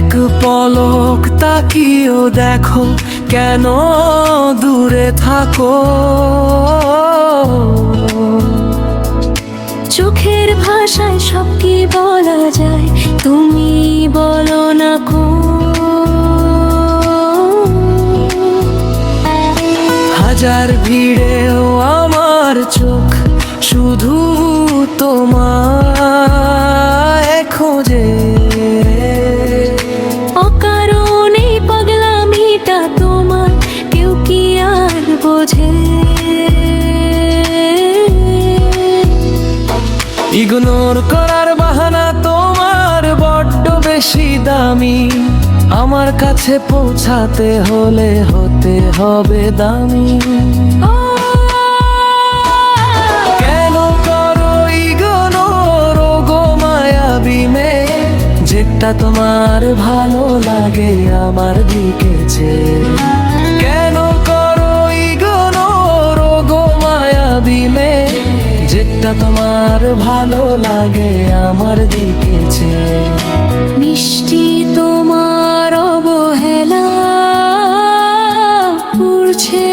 এক পলক তাকিয়েও দেখো, কেন দূরে থাকো? চোখের ভাষায় সব কি বলা যায়, তুমি বলো না কো। হাজার ভিড়েও আমার চোখ শুধু তোমায় খোঁজে। অকারণে পাগলামিটা তোমার কেউ কি আর বোঝে? ইগনোর করার বাহানা তোমার বড্ড বেশি দামি, আমার কাছে পৌঁছাতে হলে হতে হবে দামি। কেন করো ইগনোর গো মায়াবী মেয়ে, যেটা তোমার ভালো লাগে আমার দিকে চেয়ে? কেন করো ইগনোর গো মায়াবী মেয়ে, যেটা তোমার ভালো লাগে আমার দিকে চেয়ে? মিষ্টি তোমার অবহেলা উড়ছে